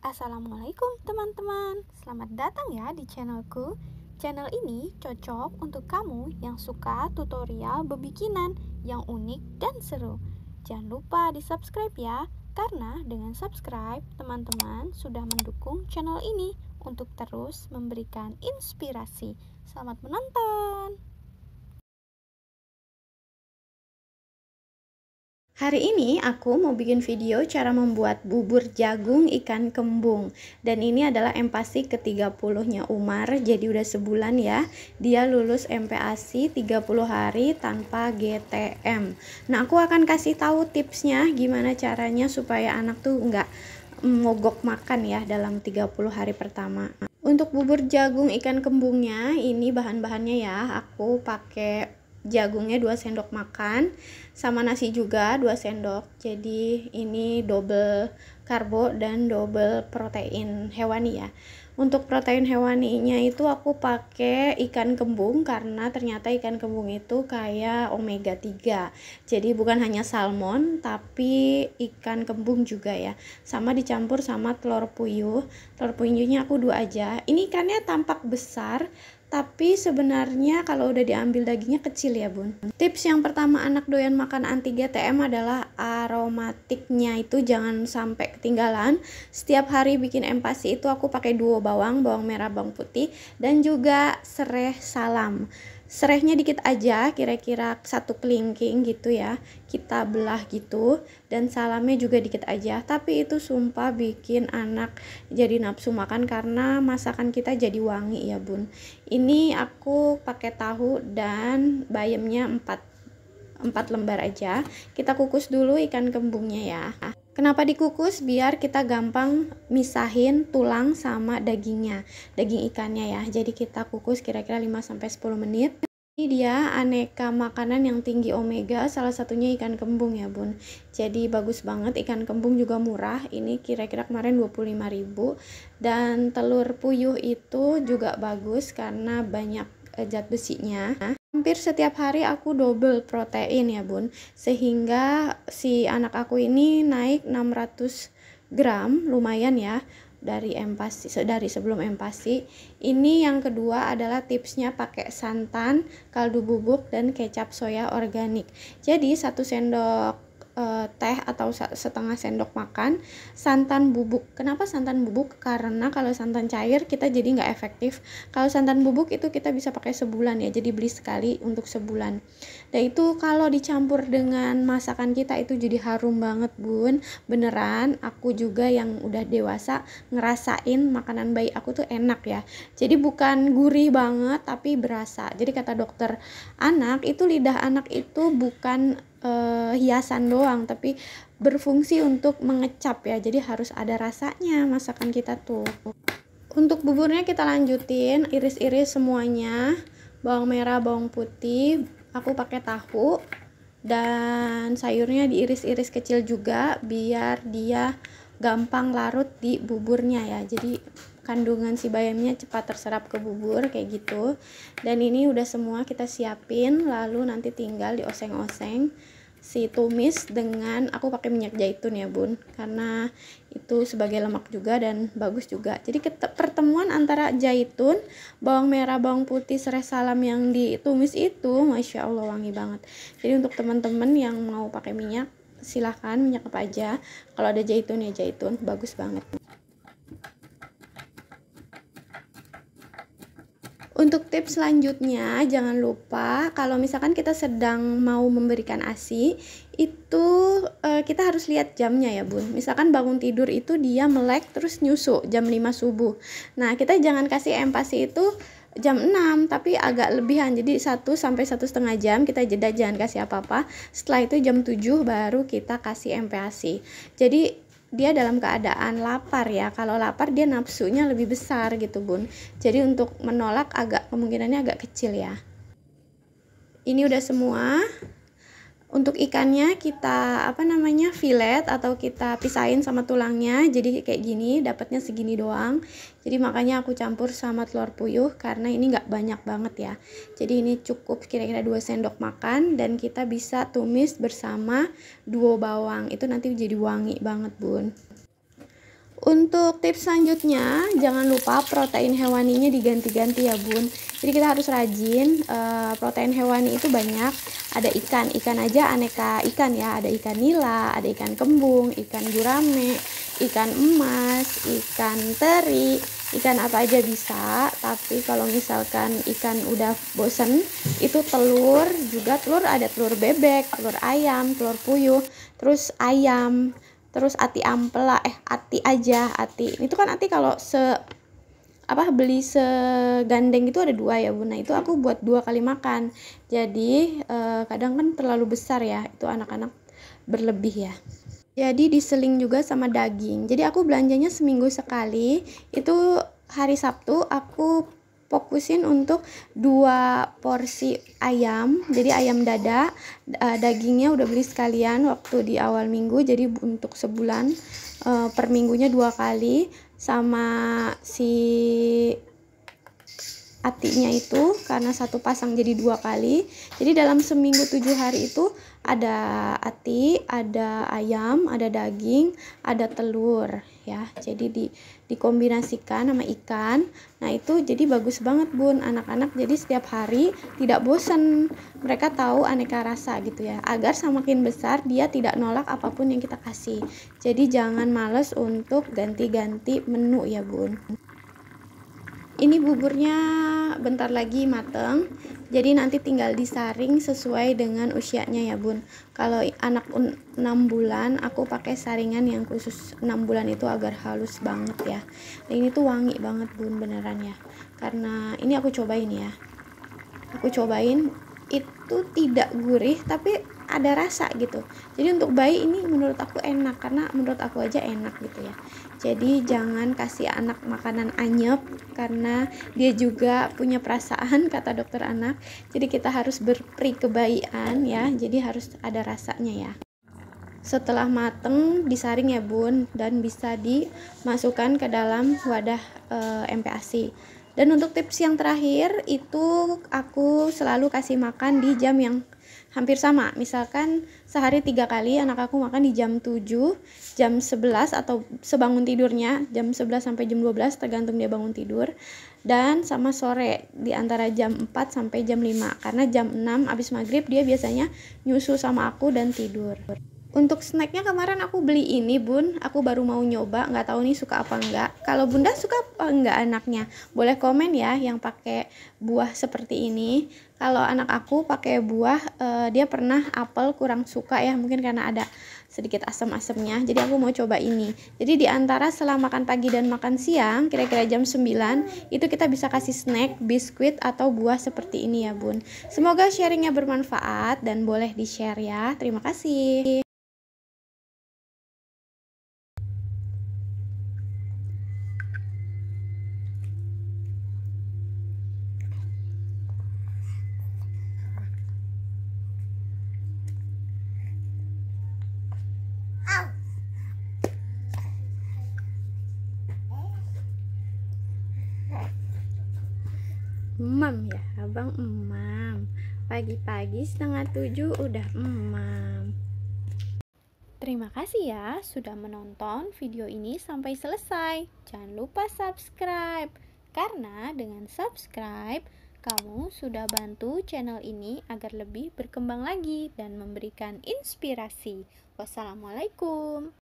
Assalamualaikum teman-teman, selamat datang ya di channelku. Channel ini cocok untuk kamu yang suka tutorial bebikinan yang unik dan seru. Jangan lupa di subscribe ya, karena dengan subscribe teman-teman sudah mendukung channel ini untuk terus memberikan inspirasi. Selamat menonton. Hari ini aku mau bikin video cara membuat bubur jagung ikan kembung. Dan ini adalah MPASI ke-30-nya Umar, jadi udah sebulan ya. Dia lulus MPASI 30 hari tanpa GTM. Nah, aku akan kasih tahu tipsnya gimana caranya supaya anak tuh nggak mogok makan ya dalam 30 hari pertama. Untuk bubur jagung ikan kembungnya, ini bahan-bahannya ya. Aku pakai jagungnya 2 sendok makan, sama nasi juga 2 sendok. Jadi ini double karbo dan double protein hewani ya. Untuk protein hewaninya itu aku pakai ikan kembung karena ternyata ikan kembung itu kayak omega 3. Jadi bukan hanya salmon tapi ikan kembung juga ya. Sama dicampur sama telur puyuh. Telur puyuhnya aku 2 aja. Ini ikannya tampak besar, tapi sebenarnya kalau udah diambil dagingnya kecil ya bun. Tips yang pertama anak doyan makan anti GTM adalah aromatiknya itu jangan sampai ketinggalan. Setiap hari bikin MPASI itu aku pakai duo bawang merah, bawang putih, dan juga serai salam. Serainya dikit aja, kira-kira 1 kelingking gitu ya, kita belah gitu, dan salamnya juga dikit aja. Tapi itu sumpah bikin anak jadi nafsu makan karena masakan kita jadi wangi ya bun. Ini aku pakai tahu dan bayamnya 4 lembar aja. Kita kukus dulu ikan kembungnya ya. Kenapa dikukus? Biar kita gampang misahin tulang sama dagingnya, daging ikannya ya. Jadi kita kukus kira-kira 5-10 menit. Ini dia aneka makanan yang tinggi omega, salah satunya ikan kembung ya bun. Jadi bagus banget, ikan kembung juga murah. Ini kira-kira kemarin 25.000. Dan telur puyuh itu juga bagus karena banyak zat besinya. Hampir setiap hari aku double protein ya bun, sehingga si anak aku ini naik 600 gram, lumayan ya dari sebelum MPASI. Ini yang kedua adalah tipsnya pakai santan, kaldu bubuk, dan kecap soya organik. Jadi 1 sendok teh atau setengah sendok makan santan bubuk. Kenapa santan bubuk? Karena kalau santan cair kita jadi nggak efektif. Kalau santan bubuk itu kita bisa pakai sebulan ya, jadi beli sekali untuk sebulan. Dan itu kalau dicampur dengan masakan kita itu jadi harum banget bun. Beneran, aku juga yang udah dewasa ngerasain makanan bayi aku tuh enak ya. Jadi bukan gurih banget tapi berasa. Jadi kata dokter anak itu lidah anak itu bukan hiasan doang tapi berfungsi untuk mengecap ya, jadi harus ada rasanya masakan kita tuh. Untuk buburnya kita lanjutin iris-iris semuanya, bawang merah, bawang putih, aku pakai tahu, dan sayurnya diiris-iris kecil juga biar dia gampang larut di buburnya ya, jadi kandungan si bayamnya cepat terserap ke bubur kayak gitu. Dan ini udah semua kita siapin, lalu nanti tinggal dioseng-oseng si tumis dengan, aku pakai minyak zaitun ya bun, karena itu sebagai lemak juga dan bagus juga. Jadi pertemuan antara zaitun, bawang merah, bawang putih, serai salam yang ditumis itu masya Allah wangi banget. Jadi untuk teman-teman yang mau pakai minyak silahkan, minyak apa aja. Kalau ada zaitun ya zaitun, bagus banget. Untuk tips selanjutnya, jangan lupa kalau misalkan kita sedang mau memberikan ASI, itu kita harus lihat jamnya ya bun. Misalkan bangun tidur itu dia melek terus nyusu jam 5 subuh. Nah, kita jangan kasih MPASI itu jam 6, tapi agak lebihan. Jadi 1-1,5 jam kita jeda, jangan kasih apa-apa. Setelah itu jam 7 baru kita kasih MPASI. Jadi dia dalam keadaan lapar ya. Kalau lapar dia nafsunya lebih besar gitu bun. Jadi untuk menolak kemungkinannya agak kecil ya. Ini udah semua. Untuk ikannya kita filet atau kita pisahin sama tulangnya, jadi kayak gini, dapatnya segini doang. Jadi makanya aku campur sama telur puyuh karena ini nggak banyak banget ya. Jadi ini cukup kira-kira 2 sendok makan, dan kita bisa tumis bersama duo bawang, itu nanti jadi wangi banget bun. Untuk tips selanjutnya, jangan lupa protein hewaninya diganti-ganti ya bun. Jadi kita harus rajin. Protein hewani itu banyak. Ada ikan aja aneka ikan ya. Ada ikan nila, ada ikan kembung, ikan gurame, ikan emas, ikan teri, ikan apa aja bisa. Tapi kalau misalkan ikan udah bosen, itu telur juga. Telur ada telur bebek, telur ayam, telur puyuh, terus ayam, terus ati ampela, ati aja, ati itu kan ati kalau beli segandeng itu ada 2 ya bun. Nah itu aku buat 2 kali makan, jadi kadang kan terlalu besar ya, itu anak-anak berlebih ya, jadi diseling juga sama daging. Jadi aku belanjanya seminggu sekali, itu hari Sabtu aku fokusin untuk 2 porsi ayam, jadi ayam dada. Dagingnya udah beli sekalian waktu di awal minggu, jadi untuk sebulan per minggunya 2 kali, sama si atinya itu karena satu pasang jadi 2 kali. Jadi dalam seminggu 7 hari itu ada ati, ada ayam, ada daging, ada telur ya. Jadi dikombinasikan sama ikan. Nah itu jadi bagus banget bun, anak-anak jadi setiap hari tidak bosan, mereka tahu aneka rasa gitu ya, agar semakin besar dia tidak nolak apapun yang kita kasih. Jadi jangan males untuk ganti-ganti menu ya bun. Ini buburnya bentar lagi mateng, jadi nanti tinggal disaring sesuai dengan usianya ya bun. Kalau anak 6 bulan aku pakai saringan yang khusus 6 bulan itu agar halus banget ya. Nah, ini tuh wangi banget bun beneran ya, karena ini aku cobain ya, itu tidak gurih tapi ada rasa gitu. Jadi untuk bayi ini menurut aku enak, karena menurut aku aja enak gitu ya. Jadi jangan kasih anak makanan anyep, karena dia juga punya perasaan kata dokter anak. Jadi kita harus berperi kebayian ya, jadi harus ada rasanya ya. Setelah mateng disaring ya bun, dan bisa dimasukkan ke dalam wadah MPASI. Dan untuk tips yang terakhir itu aku selalu kasih makan di jam yang hampir sama. Misalkan sehari 3 kali anak aku makan di jam 7, jam 11 atau sebangun tidurnya, jam 11 sampai jam 12 tergantung dia bangun tidur, dan sama sore di antara jam 4 sampai jam 5, karena jam 6 abis maghrib dia biasanya nyusu sama aku dan tidur. Untuk snacknya kemarin aku beli ini bun, aku baru mau nyoba, nggak tahu nih suka apa enggak. Kalau bunda suka apa enggak anaknya, boleh komen ya yang pakai buah seperti ini. Kalau anak aku pakai buah, dia pernah apel kurang suka ya, mungkin karena ada sedikit asam-asamnya, jadi aku mau coba ini. Jadi di antara setelah makan pagi dan makan siang, kira-kira jam 9 itu kita bisa kasih snack, biskuit atau buah seperti ini ya bun. Semoga sharingnya bermanfaat dan boleh di share ya. Terima kasih. Emam ya, abang emam. Pagi-pagi 6:30 udah emam. Terima kasih ya sudah menonton video ini sampai selesai. Jangan lupa subscribe, karena dengan subscribe kamu sudah bantu channel ini agar lebih berkembang lagi dan memberikan inspirasi. Wassalamualaikum.